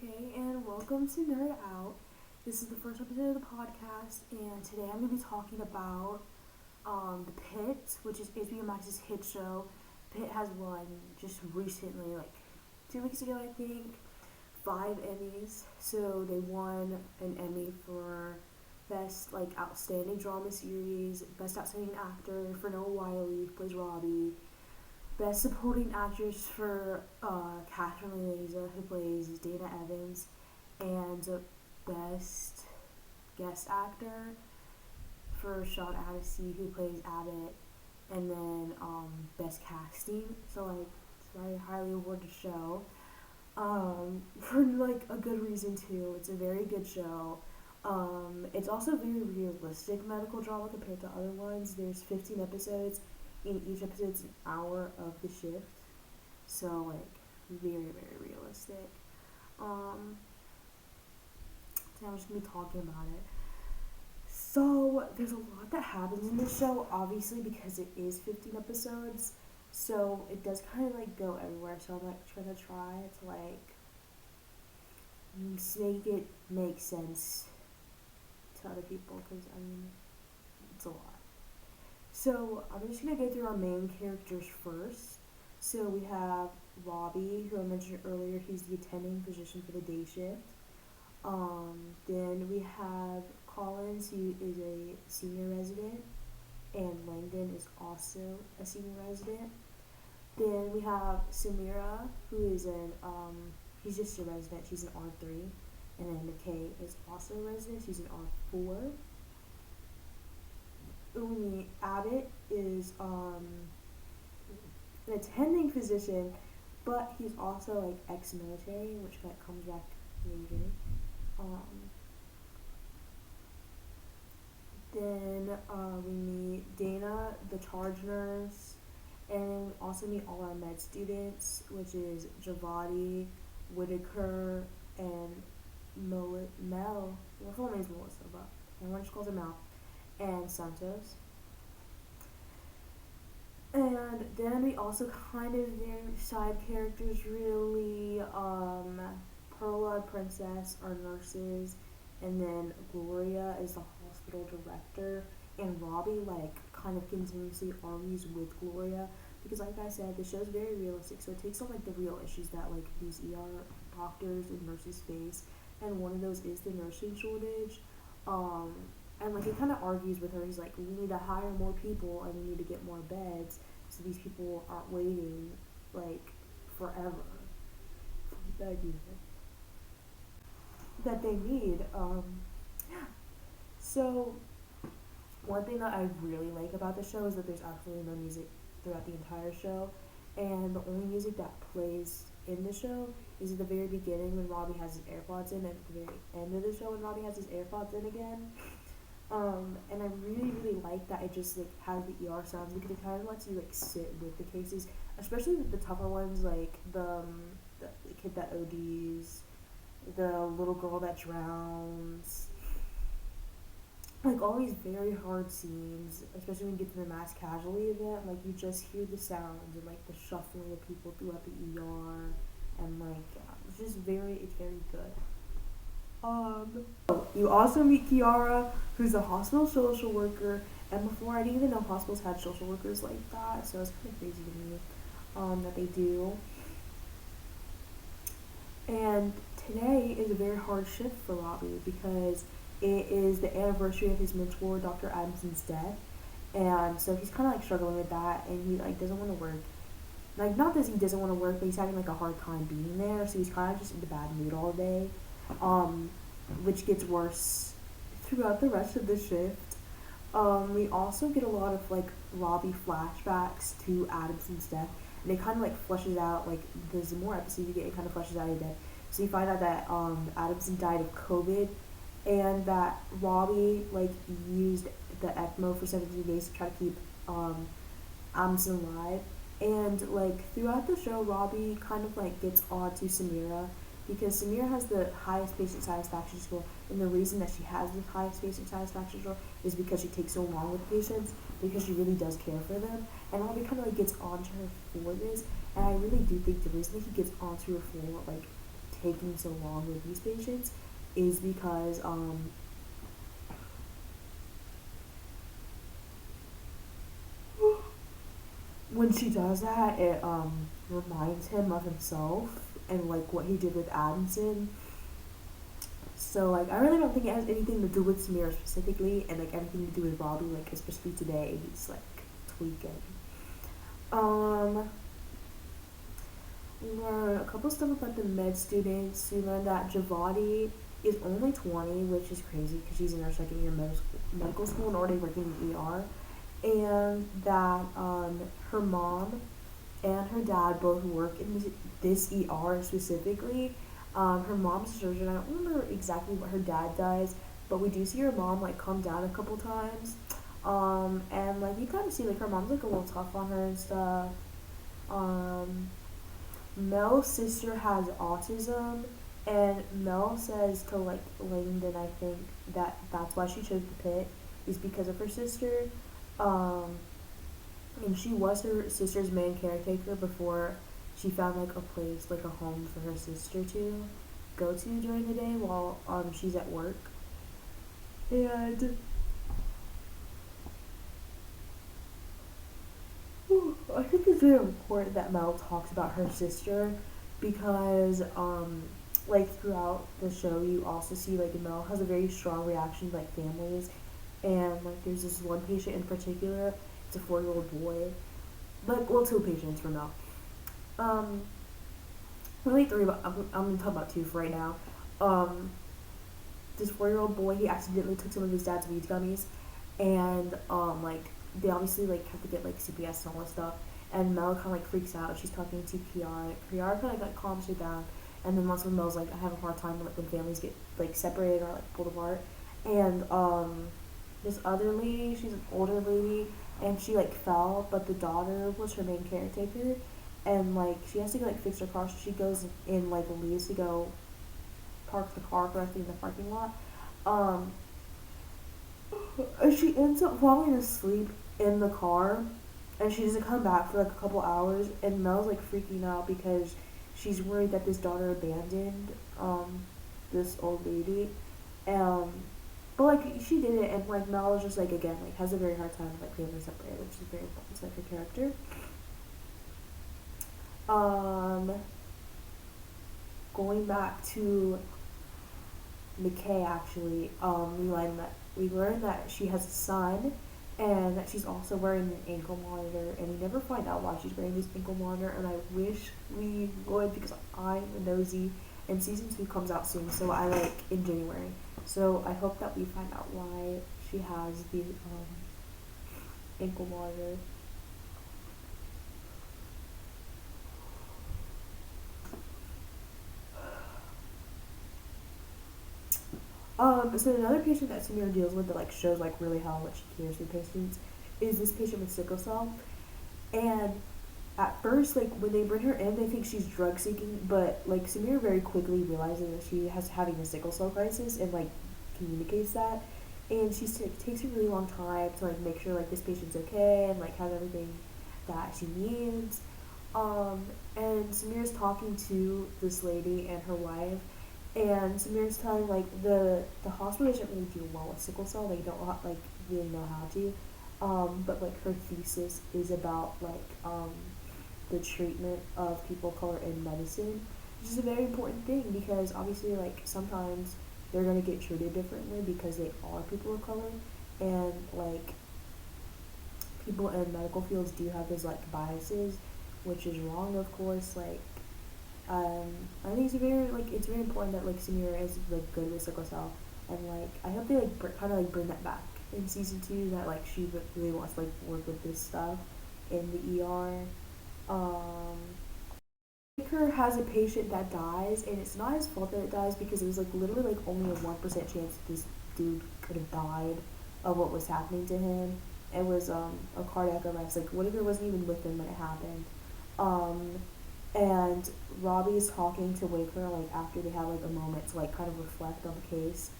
Okay, and welcome to Nerd Out. This is the first episode of the podcast, and today I'm going to be talking about the Pitt, which is HBO Max's hit show. Pitt has won just recently, like 2 weeks ago, I think, 5 Emmys. So they won an Emmy for Best Outstanding Drama Series, Best Outstanding Actor for Noah Wiley, who plays Robbie, Best Supporting Actress for Catherine Leeza, who plays Dana Evans, and Best Guest Actor for Sean Addisy, who plays Abbott, and then Best Casting. So it's a very highly awarded show. For a good reason too. It's a very good show. It's also very realistic medical drama compared to other ones. There's 15 episodes. In each episode, it's an hour of the shift, so very very realistic. So I'm just gonna be talking about it. So there's a lot that happens in this show, obviously because it is 15 episodes. So it does kind of go everywhere. So I'm trying to make it make sense to other people because it's a lot. So I'm just going to go through our main characters first. So we have Robbie, who I mentioned earlier. He's the attending physician for the day shift. Then we have Collins, who is a senior resident, and Langdon is also a senior resident. Then we have Samira, who is he's just a resident. She's an R3. And then McKay is also a resident. She's an R4. Abbott is an attending physician, but he's also ex-military, which comes back later. Then we meet Dana, the charge nurse, and then we also meet all our med students, which is Javadi, Whitaker, and Mel. Her full name is Melissa, but everyone just calls her Mel. And Santos. And then we also their side characters really, Perla, Princess are nurses, and then Gloria is the hospital director, and Robbie continuously argues with Gloria because like I said, the show's very realistic, so it takes on the real issues that these ER doctors and nurses face, and one of those is the nursing shortage. And he kind of argues with her. He's like, we need to hire more people and we need to get more beds so these people aren't waiting forever for the bed that they need. So one thing that I really like about the show is that there's absolutely no music throughout the entire show, and the only music that plays in the show is at the very beginning when Robbie has his AirPods in, and at the very end of the show when Robbie has his AirPods in again. And I really, really like that it just has the ER sounds because it kind of lets you sit with the cases, especially the tougher ones the kid that ODs, the little girl that drowns, all these very hard scenes, especially when you get to the mass casualty event. You just hear the sounds and the shuffling of people throughout the ER, and it's very good. You also meet Kiara, who's a hospital social worker, and before I didn't even know hospitals had social workers like that, so it's kind of crazy to me that they do. And today is a very hard shift for Robbie because it is the anniversary of his mentor, Dr. Adamson's death, and so he's kind of struggling with that, and he doesn't want to work. Not that he doesn't want to work, but he's having a hard time being there, so he's kind of just in a bad mood all day. Which gets worse throughout the rest of the shift. We also get a lot of Robbie flashbacks to Adamson's death, and it kind of fleshes out the more episodes you get, it kind of fleshes out his death. So you find out that Adamson died of COVID, and that Robbie used the ECMO for 17 days to try to keep Adamson alive. And throughout the show, Robbie kind of gets on to Samira, because Samira has the highest patient satisfaction score, and the reason that she has the highest patient satisfaction score is because she takes so long with patients, because she really does care for them, and Robbie gets onto her for this, and I really do think the reason that he gets onto her for taking so long with these patients is because when she does that, it reminds him of himself and like what he did with Addison. So like I really don't think it has anything to do with Samira specifically, and like everything to do with Robbie. Like especially today, he's like tweaking. Um, we learned a couple stuff about the med students. We learned that Javadi is only 20, which is crazy because she's in her second year of medical school and already working in ER, and that her mom and her dad both work in this ER specifically. Her mom's a surgeon. I don't remember exactly what her dad does, but we do see her mom like calm down a couple times. And like you kind of see like her mom's like a little tough on her and stuff. Um, Mel's sister has autism, and Mel says to like Langdon, I think that that's why she chose the pit is because of her sister. Um, and she was her sister's main caretaker before she found like a place, like a home for her sister to go to during the day while she's at work. And I think it's very important that Mel talks about her sister because like throughout the show you also see like Mel has a very strong reaction to like families, and like there's this one patient in particular. It's a 4-year-old boy, like well two patients for Mel. Um, really three, but I'm gonna talk about two for right now. Um, this 4-year-old boy, he accidentally took some of his dad's weed gummies, and like they obviously like have to get like CPS and all that stuff. And Mel kind of like freaks out. She's talking to Kiara. Kiara kind of like calms her down, and then once when Mel's like, I have a hard time when, like, when families get like separated or like pulled apart. And this other lady, she's an older lady, and she like fell, but the daughter was her main caretaker, and like she has to go like fix her car, so she goes in like leaves to go park the car correctly in the parking lot. Um, and she ends up falling asleep in the car, and she doesn't come back for like a couple hours, and Mel's like freaking out because she's worried that this daughter abandoned this old lady. Um, but like she did it, and like Mel is just like again like has a very hard time with like family separated, which is very important to like her character. Um, Going back to McKay actually, we learned that she has a son, and that she's also wearing an ankle monitor, and we never find out why she's wearing this ankle monitor, and I wish we would because I'm nosy, and season 2 comes out soon, so I like in January. So I hope that we find out why she has the ankle monitor. So another patient that Samira deals with that like shows like really how much she cares for patients is this patient with sickle cell. And at first, like when they bring her in, they think she's drug seeking, but like Samira very quickly realizes that she has having a sickle cell crisis and like communicates that. And takes a really long time to like make sure like this patient's okay and like has everything that she needs. And Samira's talking to this lady and her wife, and Samira's telling like the hospital doesn't really deal well with sickle cell. They don't like really know how to. But like her thesis is about like the treatment of people of color in medicine, which is a very important thing because obviously like sometimes they're gonna get treated differently because they are people of color, and like people in medical fields do have those like biases, which is wrong, of course. Like, I think it's very important that like Samira is like good with sickle cell, and like I hope they like kind of like bring that back in season 2 that like she really wants to like work with this stuff in the ER. Um, Baker has a patient that dies, and it's not his fault that it dies because it was like literally like only a 1% chance that this dude could have died of what was happening to him. It was a cardiac arrest. Like Whitaker wasn't even with him when it happened. Um, and Robbie's talking to Waker like after they have like a moment to like kind of reflect on the case,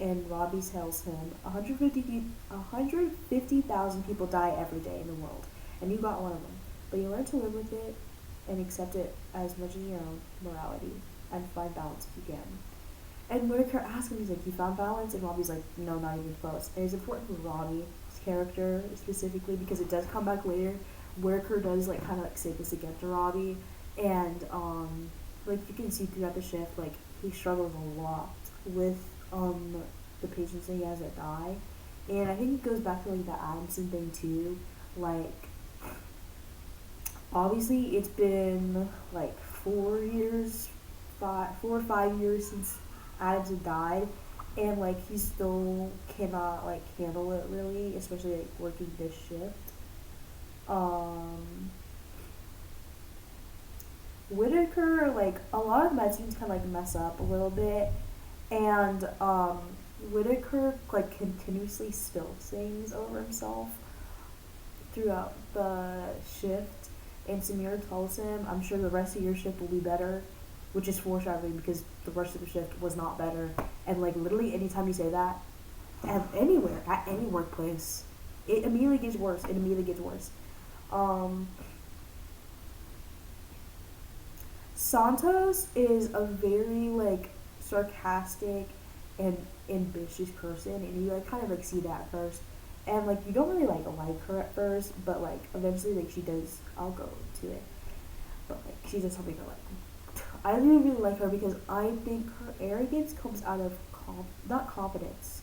and Robbie tells him 150,000 people die every day in the world, and you got one of them, but you learn to live with it and accept it as much as your own morality. and find balance if you can. And Whitaker asks him, he's like, you found balance? And Robbie's like, no, not even close. And it's important for Robbie's character specifically because it does come back later. Whitaker does like kind of like say this again to Robbie, and like you can see throughout the shift, like he struggles a lot with the patients that he has that die, and I think it goes back to like the Adamson thing too. Like obviously it's been like 4 years, 4 or 5 years since Adamson died, and like he still cannot like handle it really, especially like working this shift. Um, Whitaker, like a lot of med students kind of like mess up a little bit, and Whitaker like continuously spills things over himself throughout the shift, and Samir tells him, "I'm sure the rest of your shift will be better," which is foreshadowing because the rest of the shift was not better, and like literally anytime you say that, anywhere at any workplace, it immediately gets worse. It immediately gets worse. Um, Santos is a very like sarcastic and ambitious person, and you like kind of like see that at first, and like you don't really like her at first, but like eventually like she does. I'll go to it, but like she does something I like. I really like her because I think her arrogance comes out of not confidence,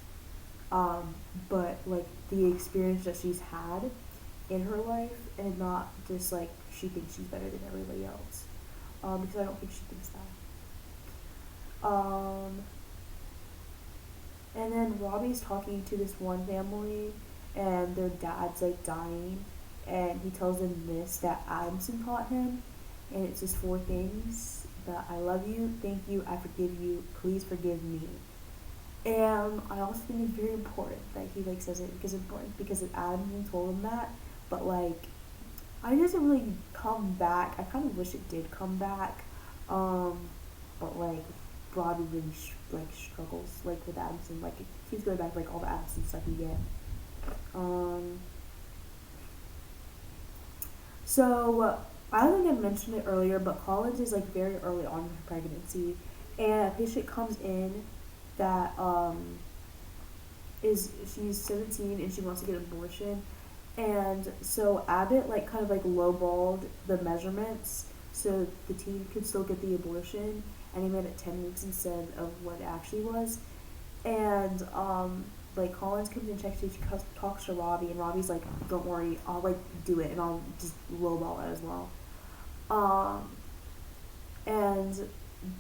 but like the experience that she's had in her life, and not just like she thinks she's better than everybody else. Because I don't think she thinks that. And then Robbie's talking to this one family, and their dad's like dying, and he tells them this that Adamson taught him, and it's just four things: that I love you, thank you, I forgive you, please forgive me. And I also think it's very important that he like says it because it's important because Adamson told him that, but like I doesn't really come back. I kind of wish it did come back, but like Robbie really like struggles like with Adamson. Like it keeps going back like all the Adamson stuff you get. Um, so I don't think I mentioned it earlier, but college is like very early on in her pregnancy, and a patient comes in that is she's 17 and she wants to get an abortion, and so Abbott like kind of like lowballed the measurements so the teen could still get the abortion, and he made it 10 weeks instead of what it actually was. And like Collins comes and checks, she talks to Robbie, and Robbie's like, "Don't worry, I'll like do it, and I'll just lowball it as well." Um, and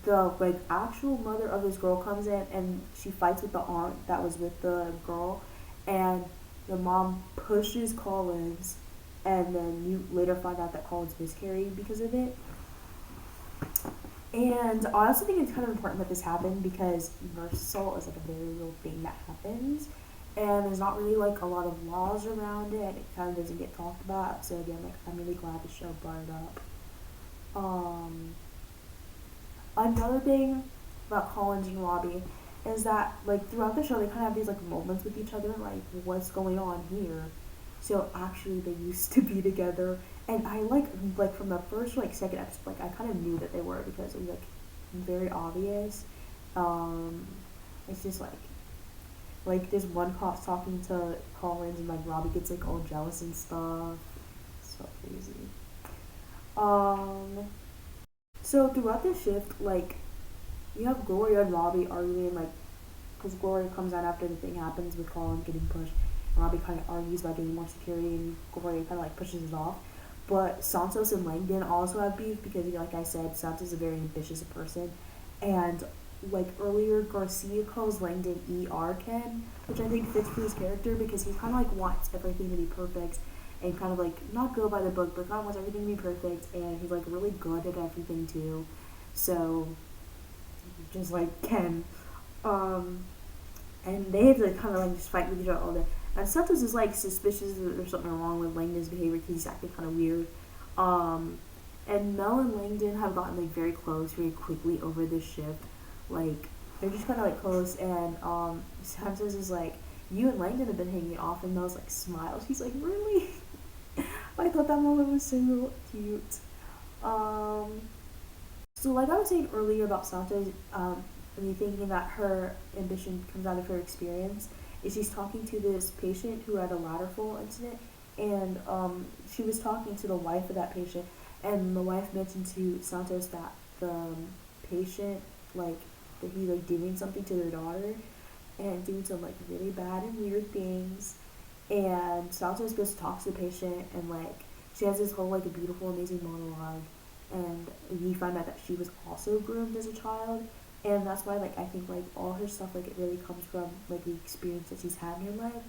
the like actual mother of this girl comes in, and she fights with the aunt that was with the girl, and the mom pushes Collins, and then you later find out that Collins miscarried because of it. And I also think it's kind of important that this happened because nurse assault is like a very real thing that happens, and there's not really like a lot of laws around it, and it kind of doesn't get talked about. So again, like I'm really glad the show brought it up. Um, Another thing about Collins and Robbie is that like throughout the show they kind of have these like moments with each other, like what's going on here. So actually they used to be together, and I like from the first like second episode, like I kind of knew that they were because it was like very obvious. Um, it's just like there's one cop talking to Collins, and like Robbie gets like all jealous and stuff. It's so crazy. Um, so throughout the shift, like you have Gloria and Robbie arguing, like because Gloria comes out after the thing happens with Colin getting pushed. And Robbie kind of argues about getting more security, and Gloria kind of like pushes it off. But Santos and Langdon also have beef because, like I said, Santos is a very ambitious person, and like earlier, Garcia calls Langdon ER Ken, which I think fits for his character because he kind of like wants everything to be perfect and kind of like not go by the book, but kind of wants everything to be perfect, and he's like really good at everything too. So just like Ken, um, and they have to kind of like just fight with each other all day. And Santos is like suspicious that there's something wrong with Langdon's behavior because he's acting kind of weird. Um, and Mel and Langdon have gotten like very close very quickly over this shift. Like they're just kind of like close, and Santos is like, "You and Langdon have been hanging off," and Mel's like smiles. He's like, "Really?" I thought that moment was so cute. Um, So, like I was saying earlier about Santos, me thinking that her ambition comes out of her experience, is she's talking to this patient who had a ladder fall incident, and she was talking to the wife of that patient, and the wife mentioned to Santos that the patient, like, that he like doing something to their daughter, and doing some like really bad and weird things, and Santos goes to talk to the patient, and like she has this whole like a beautiful, amazing monologue, and we find out that she was also groomed as a child, and that's why like I think like all her stuff like it really comes from like the experience that she's had in her life,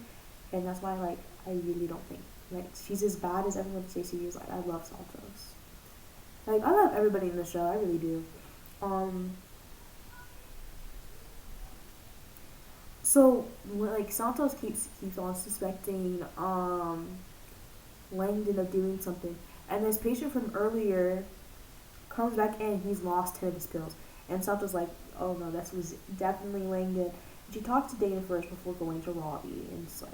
and that's why like I really don't think like she's as bad as everyone says she is. Like I love Santos. Like I love everybody in the show. I really do. Um. So like Santos keeps on suspecting Langdon of doing something, and this patient from earlier comes back in. He's lost 10 of his pills, and Santos like, oh no, this was definitely Langdon. She talked to Dana first before going to Robbie, and it's like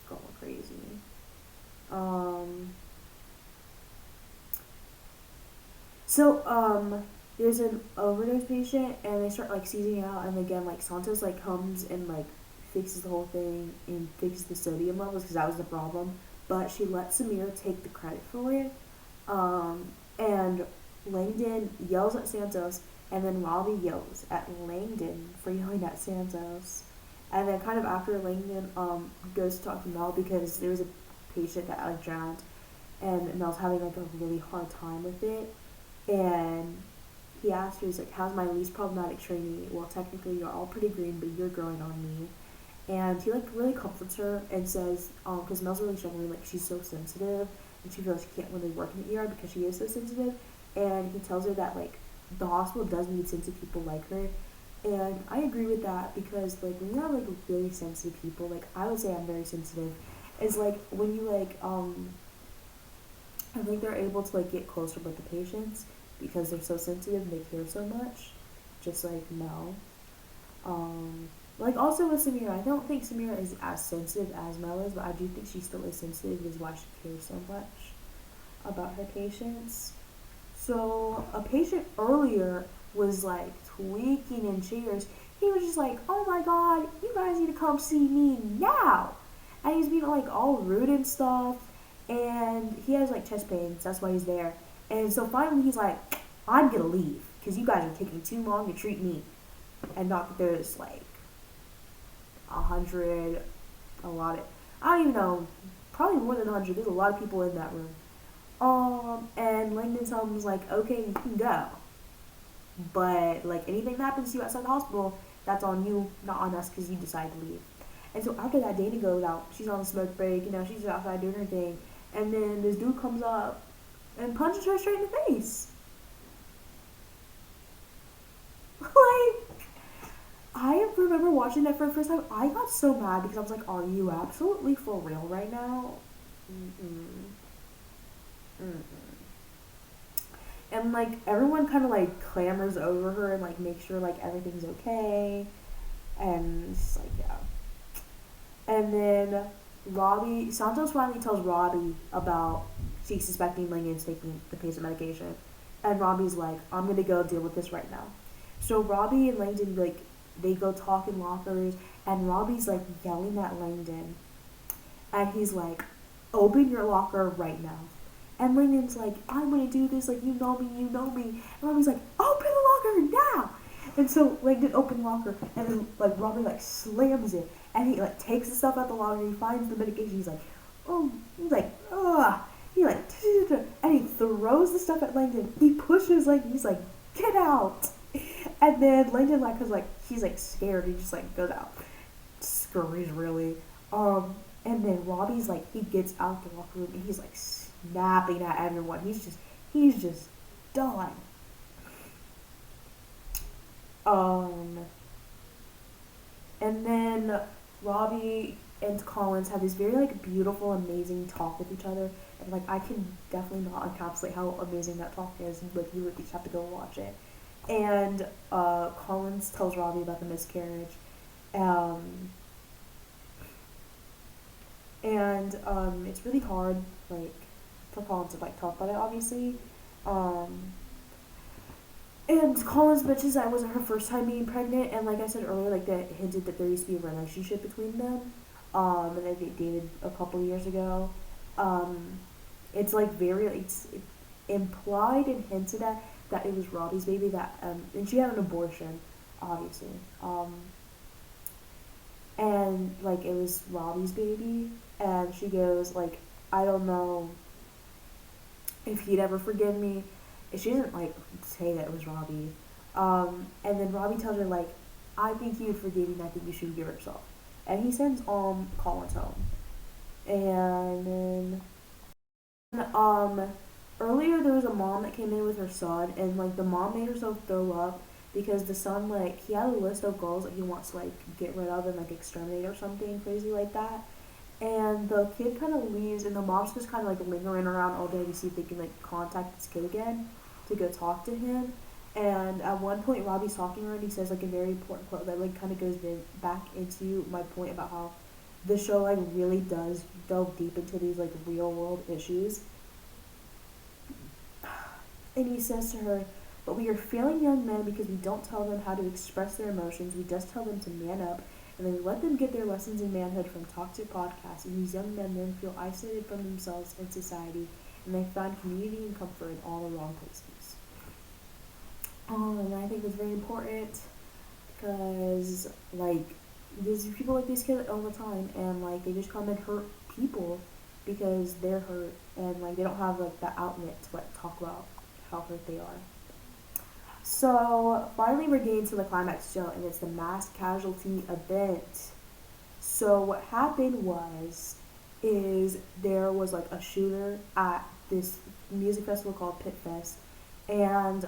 going crazy. Um. So there's an overdose patient, and they start like seizing out, and again like Santos like comes and like fixes the whole thing and fixes the sodium levels because that was the problem. But she lets Samir take the credit for it, um, and Langdon yells at Santos, and then Robbie yells at Langdon for yelling at Santos. And then kind of after Langdon goes to talk to Mel because there was a patient that like drowned, and Mel's having like a really hard time with it, and he asked her, he's like, how's my least problematic trainee? Well, technically you're all pretty green, but you're growing on me. And he like really comforts her and says, because Mel's really struggling, like she's so sensitive, and she feels she can't really work in the ER because she is so sensitive. And he tells her that like the hospital does need sensitive people like her. And I agree with that because like when you have like really sensitive people, like I would say I'm very sensitive. It's like when you like I think they're able to like get closer with the patients because they're so sensitive and they care so much, just like Mel. Um, like also with Samira, I don't think Samira is as sensitive as Mel is, but I do think she still is sensitive, is why she cares so much about her patients. So a patient earlier was like tweaking in chairs. He was just like, "Oh my God, you guys need to come see me now," and he's being like all rude and stuff. And he has like chest pains. That's why he's there. And so finally he's like, "I'm gonna leave because you guys are taking too long to treat me." And not that there's like 100, a lot of, I don't even know, probably more than 100. There's a lot of people in that room. And Langdon tells him like, okay, you can go, but like anything that happens to you outside the hospital, that's on you, not on us, because you decided to leave. And so after that, Dana goes out. She's on a smoke break. She's outside doing her thing. And then this dude comes up and punches her straight in the face. Like, I remember watching that for the first time. I got so mad because I was like, "Are you absolutely for real right now?" Mm-mm. Mm-mm. And like everyone kind of like clamors over her and like makes sure like everything's okay. And it's like yeah. And then Robbie Santos finally tells Robbie about she's suspecting Lincoln's taking the patient medication, and Robbie's like, "I'm gonna go deal with this right now." So Robbie and Langdon like they go talk in lockers, and Robbie's like yelling at Langdon, and he's like, "Open your locker right now." And Langdon's like, "I'm gonna do this, like you know me, you know me." And Robbie's like, "Open the locker now!" And so Langdon opened the locker, and then like Robbie like slams it, and he like takes the stuff out the locker, and he finds the medication. He's like, "Oh," he's like, "Ugh." He like, and he throws the stuff at Langdon. He pushes like he's like, "Get out!" And then Langdon like cause like he's like scared. He just like goes out, scurries really. And then Robbie's like he gets out the locker room and he's like snapping at everyone. He's just done. Um, and then Robbie and Collins have this very like beautiful, amazing talk with each other, and like I can definitely not encapsulate how amazing that talk is. But you would just have to go watch it. And Collins tells Robbie about the miscarriage, um, and it's really hard like for Collins to like talk about it, obviously, um, And Collins mentions that it wasn't her first time being pregnant, and like I said earlier, like that hinted that there used to be a relationship between them, and that they dated a couple years ago. Um, it's like it's implied and hinted at that it was Robbie's baby and she had an abortion, obviously. And like it was Robbie's baby, and she goes like, I don't know if he'd ever forgive me. She doesn't like say that it was Robbie. And then Robbie tells her like, I think he would forgive you, and I think you should forgive yourself. And he sends Collins home. And then earlier there was a mom that came in with her son, and like the mom made herself throw up because the son like he had a list of girls that he wants to like get rid of and like exterminate or something crazy like that. And the kid kind of leaves, and the mom's just kind of like lingering around all day to see if they can like contact this kid again to go talk to him. And at one point, Robbie's talking to her, and he says like a very important quote that like kind of goes back into my point about how the show like really does delve deep into these like real world issues. And he says to her, "But we are failing young men because we don't tell them how to express their emotions. We just tell them to man up, and then we let them get their lessons in manhood from toxic podcasts. And these young men then feel isolated from themselves and society, and they find community and comfort in all the wrong places." And I think that's very important because, like, there's people like these kids all the time, and like they just come and hurt people because they're hurt, and like they don't have like the outlet to like talk about how hurt they are. So finally, we're getting to the climax show, and it's the mass casualty event. So what happened is there was like a shooter at this music festival called Pit Fest, and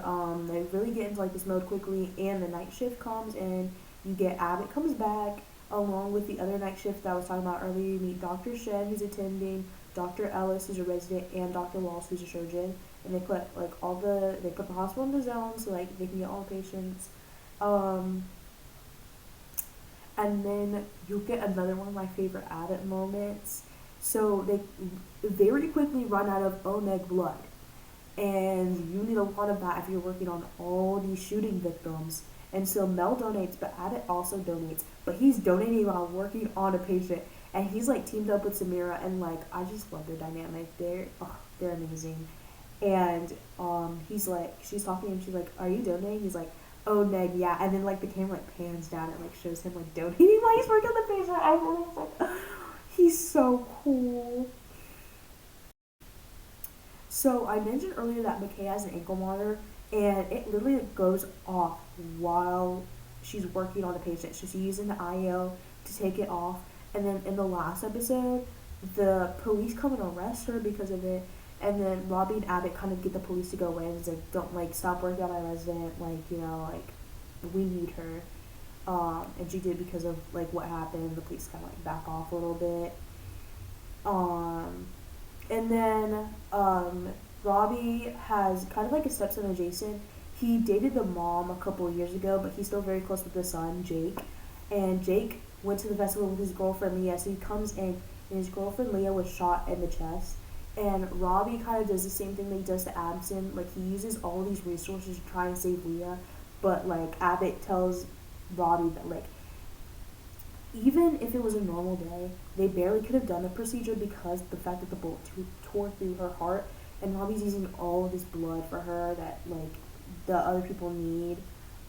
they really get into like this mode quickly, and the night shift comes, and you get Abbott comes back along with the other night shift that I was talking about earlier. You meet Dr. Shen, who's attending, Dr. Ellis, who's a resident, and Dr. Walsh, who's a surgeon, and they put the hospital in the zone so like they can get all the patients. Um, and then you'll get another one of my favorite Abbott moments. So they very quickly run out of Omeg blood, and you need a lot of that if you're working on all these shooting victims. And so Mel donates, but Abbott also donates, but he's donating while working on a patient, and he's like teamed up with Samira, and like I just love their dynamic. They're amazing. And he's like, she's talking to him, she's like, "Are you donating?" He's like, "Oh, Neg, yeah." And then like the camera like pans down and like shows him like donating while he's working on the patient. I was like, he's so cool. So I mentioned earlier that McKay has an ankle monitor, and it literally goes off while she's working on the patient. So she's using the IO to take it off, and then in the last episode, the police come and arrest her because of it. And then Robbie and Abbott kind of get the police to go away, and it's like, "Don't like stop working on my resident. Like we need her." And she did because of like what happened. The police kind of like back off a little bit. Um, and then Robbie has kind of like a stepson of Jason. He dated the mom a couple of years ago, but he's still very close with the son, Jake. And Jake went to the festival with his girlfriend Leah, so he comes in, and his girlfriend Leah was shot in the chest. And Robbie kind of does the same thing that he does to Abson. Like, he uses all these resources to try and save Leah, but like Abbott tells Robbie that like even if it was a normal day, they barely could have done the procedure because the fact that the bullet tore through her heart, and Robbie's using all of this blood for her that like the other people need.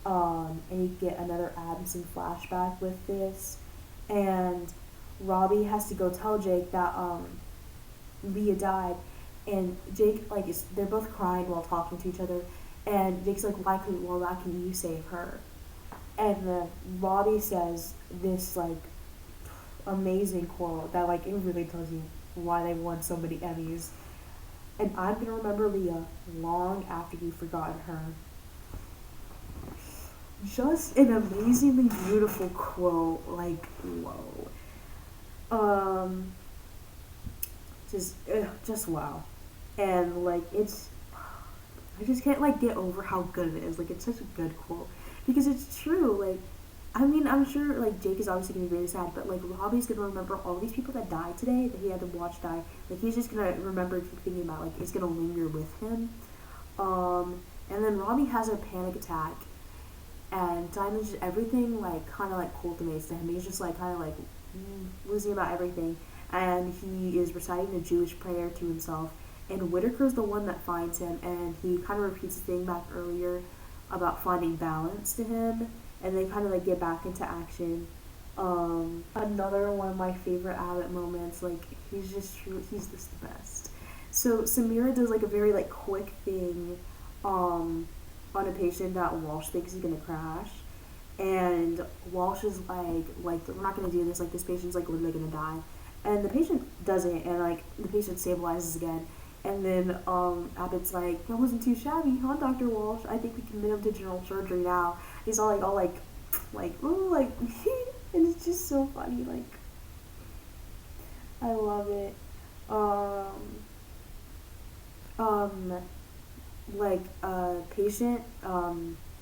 And you get another Adamson flashback with this, and Robbie has to go tell Jake that Leah died, and Jake like they're both crying while talking to each other, and Jake's like, why can you save her? And Robbie says this like amazing quote that like it really tells you why they won so many Emmys. "And I'm gonna remember Leah long after you've forgotten her." Just an amazingly beautiful quote. Like whoa. Um, just wow. And like I just can't like get over how good it is. Like it's such a good quote because it's true. Like I mean, I'm sure like Jake is obviously gonna be really sad, but like Robbie's gonna remember all these people that died today that he had to watch die. Like he's just gonna remember thinking about like it's gonna linger with him. Um, And then Robbie has a panic attack, and Diamond's just everything like kind of like culminates to him. He's just like kind of like losing about everything, and he is reciting a Jewish prayer to himself. And Whitaker's the one that finds him, and he kind of repeats the thing back earlier about finding balance to him, and they kind of like get back into action. Another one of my favorite Abbott moments, like he's just the best. So Samira does like a very like quick thing, on a patient that Walsh thinks is gonna crash, and Walsh is like we're not gonna do this. Like this patient's like literally gonna die, and the patient doesn't, and like the patient stabilizes again. And then Abbott's like, that wasn't too shabby, huh, Dr. Walsh? I think we can admit him to general surgery now. He's all like, ooh, like, and it's just so funny. Like, I love it. Like a patient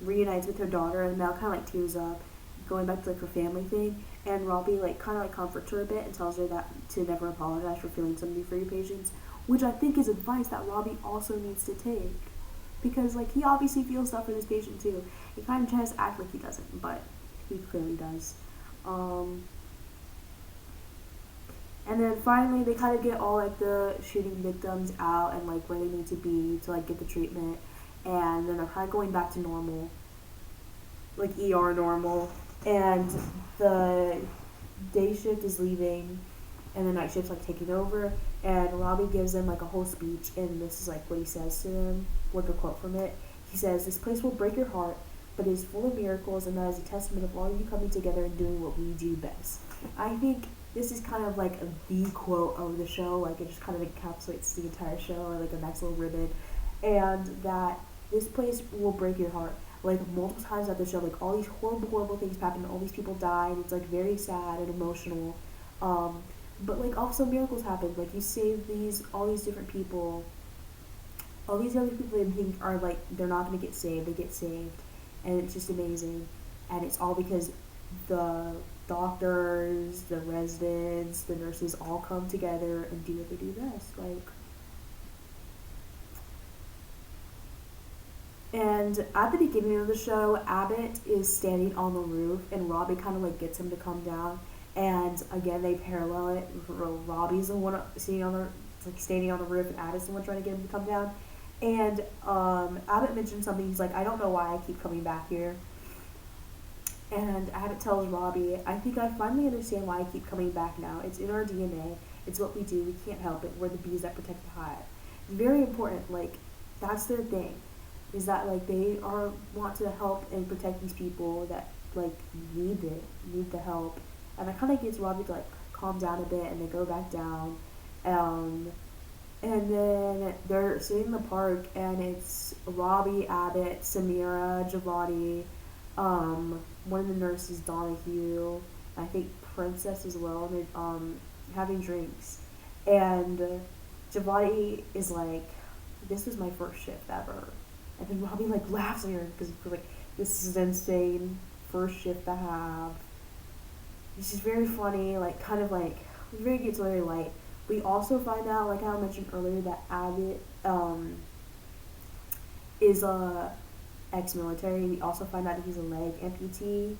reunites with her daughter, and Mel kind of like tears up, going back to like her family thing. And Robbie like kind of like comforts her a bit and tells her that to never apologize for feeling something for your patients, which I think is advice that Robbie also needs to take, because like he obviously feels stuff for this patient too. He kind of tries to act like he doesn't, but he clearly does. And then finally they kind of get all like the shooting victims out and like where they need to be to like get the treatment, and then they're kind of going back to normal, like ER normal, and the day shift is leaving and the night shift's like taking over, and Robbie gives them like a whole speech, and this is like what he says to them, like a quote from it. He says, "This place will break your heart, but it is full of miracles, and that is a testament of all of you coming together and doing what we do best." I think this is kind of like the quote of the show, like it just kind of encapsulates the entire show, or like a nice little ribbon, and that this place will break your heart. Like multiple times at the show, like all these horrible things happen, all these people die, and it's like very sad and emotional. But like also miracles happen. Like you save all these different people, all these other people that think are like they're not gonna get saved, they get saved, and it's just amazing. And it's all because the doctors, the residents, the nurses all come together and do what they do best. And at the beginning of the show, Abbott is standing on the roof, and Robbie kind of like gets him to come down. And again, they parallel it. Robbie's the one sitting on the like standing on the roof, and Abbott's the one trying to get him to come down. And Abbott mentioned something. He's like, "I don't know why I keep coming back here." And Abbott tells Robbie, "I think I finally understand why I keep coming back now. It's in our DNA. It's what we do. We can't help it. We're the bees that protect the hive." It's very important. Like that's their thing, is that like they want to help and protect these people that like need the help. And that kind of gets Robbie to like calm down a bit, and they go back down. And then they're sitting in the park, and it's Robbie, Abbott, Samira, Giovanni, one of the nurses, Donahue, I think Princess as well, and they're having drinks. And Giovanni is like, "This was my first shift ever." And then Robbie like laughs at her because like, "This is insane first shift to have." It's just very funny, like kind of like very gets very light. We also find out, like I mentioned earlier, that Abbott is a ex-military. We also find out that he's a leg amputee.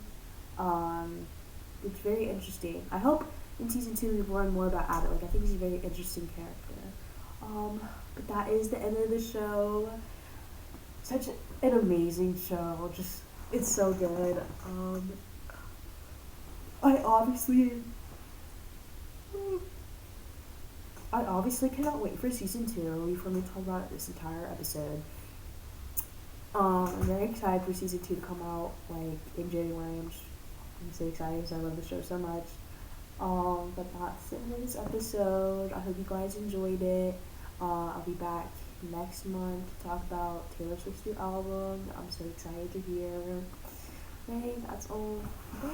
It's very interesting. I hope in season 2 we learn more about Abbott. Like I think he's a very interesting character. But that is the end of the show. Such an amazing show. Just it's so good. I obviously cannot wait for season 2 before we talk about this entire episode. I'm very excited for season 2 to come out like in January. I'm so excited because I love the show so much. But that's it for this episode. I hope you guys enjoyed it. I'll be back next month to talk about Taylor Swift's new album. I'm so excited to hear. Okay, that's all.